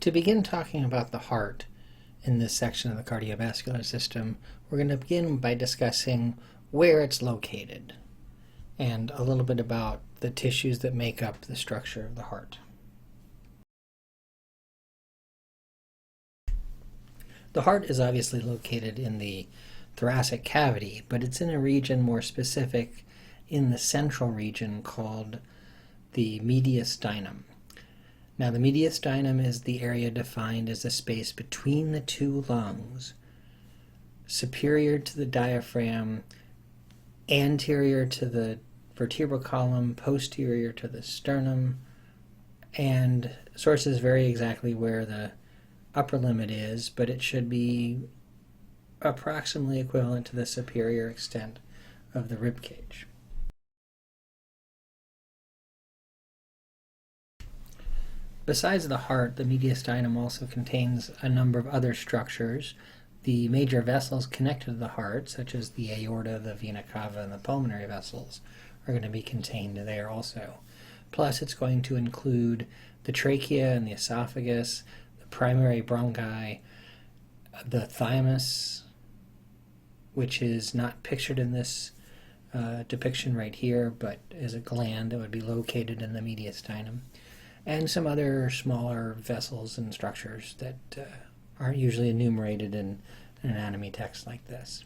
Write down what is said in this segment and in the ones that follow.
To begin talking about the heart in this section of the cardiovascular system, we're going to begin by discussing where it's located and a little bit about the tissues that make up the structure of the heart. The heart is obviously located in the thoracic cavity, but it's in a region more specific in the central region called the mediastinum. Now, the mediastinum is the area defined as the space between the two lungs, superior to the diaphragm, anterior to the vertebral column, posterior to the sternum, and sources vary exactly where the upper limit is, but it should be approximately equivalent to the superior extent of the rib cage. Besides the heart, the mediastinum also contains a number of other structures. The major vessels connected to the heart, such as the aorta, the vena cava, and the pulmonary vessels, are going to be contained there also. Plus, it's going to include the trachea and the esophagus, the primary bronchi, the thymus, which is not pictured in this depiction right here, but is a gland that would be located in the mediastinum, and some other smaller vessels and structures that aren't usually enumerated in an anatomy text like this.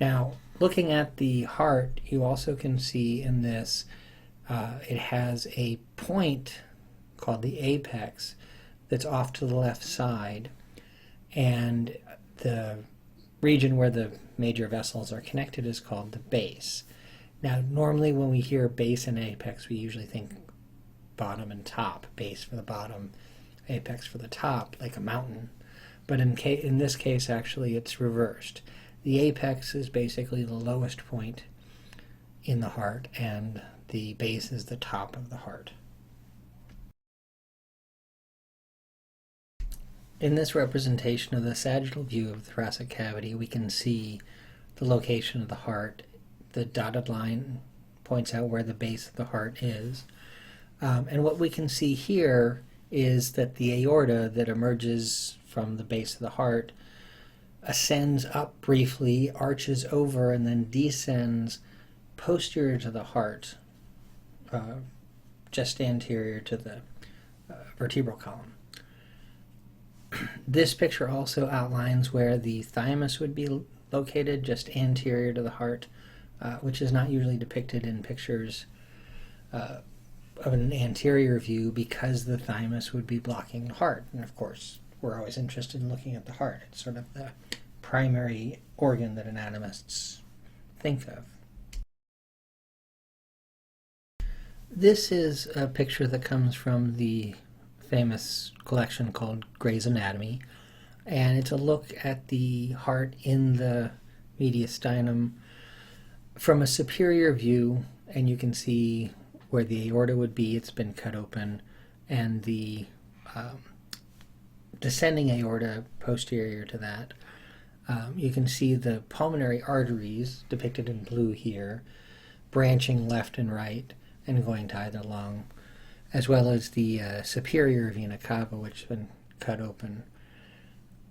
Now, looking at the heart, you also can see in this it has a point called the apex that's off to the left side, and the region where the major vessels are connected is called the base. Now, normally when we hear base and apex, we usually think bottom and top, base for the bottom, apex for the top, like a mountain. But in this case, actually, it's reversed. The apex is basically the lowest point in the heart, and the base is the top of the heart. In this representation of the sagittal view of the thoracic cavity, we can see the location of the heart. The dotted line points out where the base of the heart is. And what we can see here is that the aorta that emerges from the base of the heart ascends up briefly, arches over, and then descends posterior to the heart, just anterior to the vertebral column. This picture also outlines where the thymus would be located, just anterior to the heart, which is not usually depicted in pictures of an anterior view because the thymus would be blocking the heart. And of course, we're always interested in looking at the heart. It's sort of the primary organ that anatomists think of. This is a picture that comes from the famous collection called Gray's Anatomy, and it's a look at the heart in the mediastinum from a superior view, and you can see where the aorta would be. It's been cut open, and the descending aorta posterior to that. You can see the pulmonary arteries depicted in blue here, branching left and right and going to either lung, as well as the superior vena cava, which has been cut open.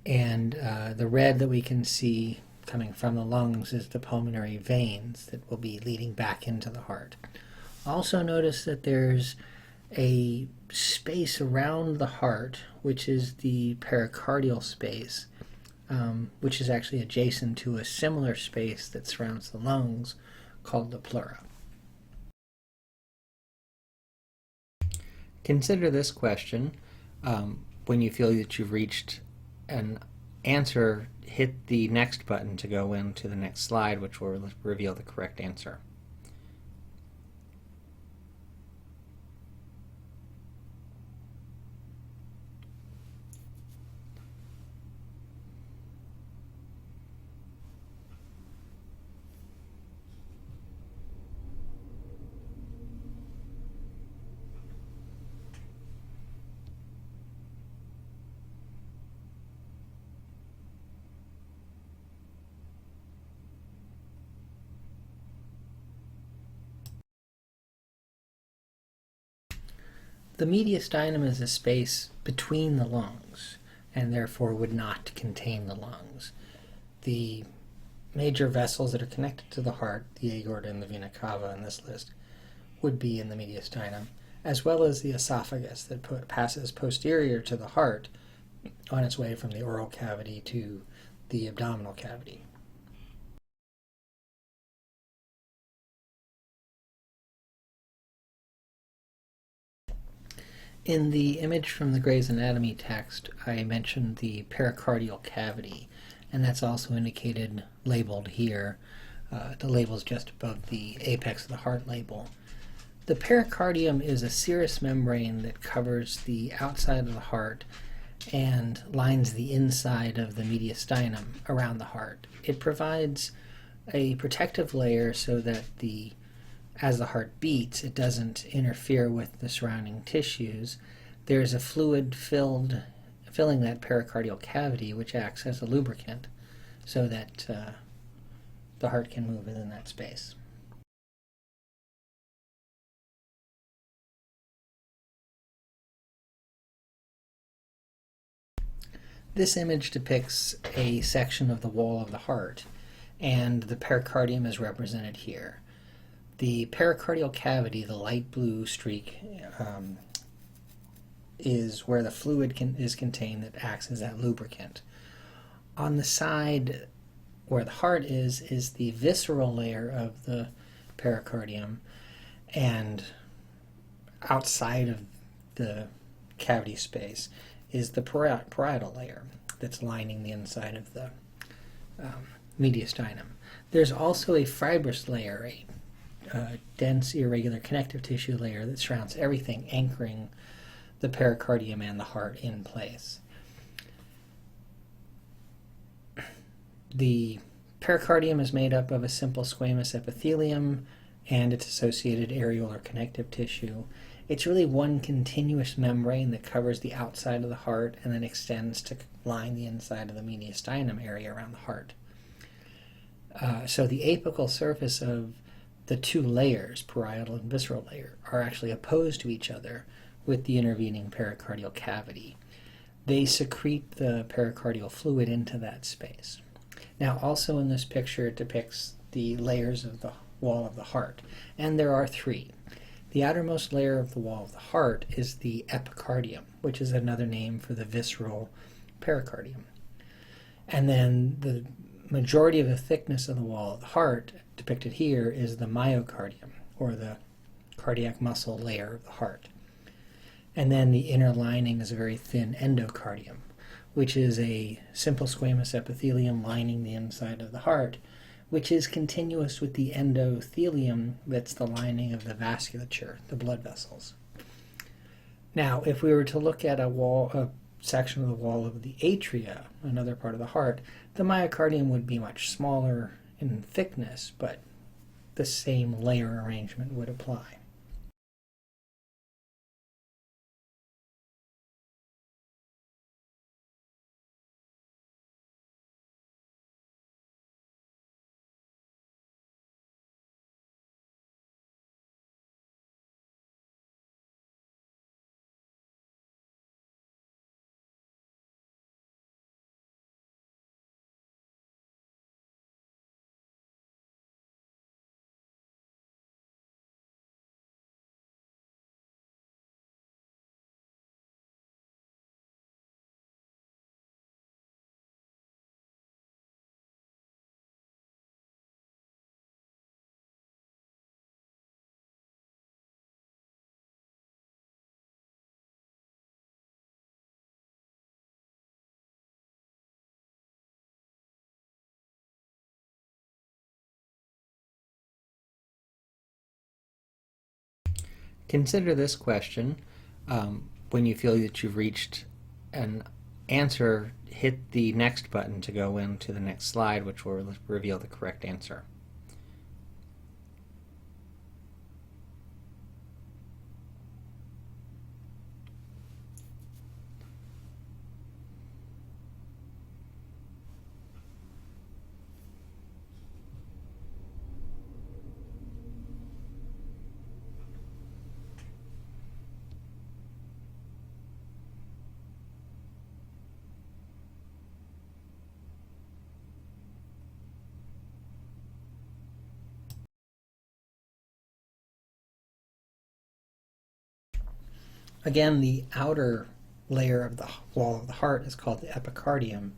And the red that we can see coming from the lungs is the pulmonary veins that will be leading back into the heart. Also notice that there's a space around the heart, which is the pericardial space, which is actually adjacent to a similar space that surrounds the lungs called the pleura. Consider this question. When you feel that you've reached an answer, hit the next button to go into the next slide, which will reveal the correct answer. The mediastinum is a space between the lungs and therefore would not contain the lungs. The major vessels that are connected to the heart, the aorta and the vena cava in this list, would be in the mediastinum, as well as the esophagus that passes posterior to the heart on its way from the oral cavity to the abdominal cavity. In the image from the Gray's Anatomy text, I mentioned the pericardial cavity, and that's also indicated, labeled here. The label is just above the apex of the heart label. The pericardium is a serous membrane that covers the outside of the heart and lines the inside of the mediastinum around the heart. It provides a protective layer so that as the heart beats, it doesn't interfere with the surrounding tissues. There's a fluid filling that pericardial cavity, which acts as a lubricant so that the heart can move within that space. This image depicts a section of the wall of the heart, and the pericardium is represented here. The pericardial cavity, the light blue streak, is where the fluid is contained that acts as that lubricant. On the side where the heart is the visceral layer of the pericardium, and outside of the cavity space is the parietal layer that's lining the inside of the mediastinum. There's also a fibrous layer, a dense, irregular connective tissue layer that surrounds everything, anchoring the pericardium and the heart in place. The pericardium is made up of a simple squamous epithelium and its associated areolar connective tissue. It's really one continuous membrane that covers the outside of the heart and then extends to line the inside of the mediastinum area around the heart. So the apical surface of the two layers, parietal and visceral layer, are actually opposed to each other with the intervening pericardial cavity. They secrete the pericardial fluid into that space. Now, also in this picture, it depicts the layers of the wall of the heart, and there are three. The outermost layer of the wall of the heart is the epicardium, which is another name for the visceral pericardium. And then the majority of the thickness of the wall of the heart, depicted here, is the myocardium, or the cardiac muscle layer of the heart. And then the inner lining is a very thin endocardium, which is a simple squamous epithelium lining the inside of the heart, which is continuous with the endothelium that's the lining of the vasculature, the blood vessels. Now, if we were to look at a section of the wall of the atria, another part of the heart, the myocardium would be much smaller in thickness, but the same layer arrangement would apply. Consider this question. When you feel that you've reached an answer, hit the next button to go into the next slide, which will reveal the correct answer. Again, the outer layer of the wall of the heart is called the epicardium,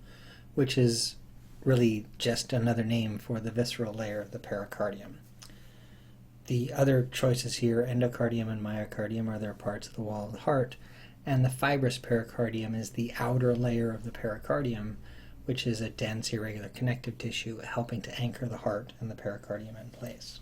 which is really just another name for the visceral layer of the pericardium. The other choices here, endocardium and myocardium, are their parts of the wall of the heart, and the fibrous pericardium is the outer layer of the pericardium, which is a dense, irregular connective tissue helping to anchor the heart and the pericardium in place.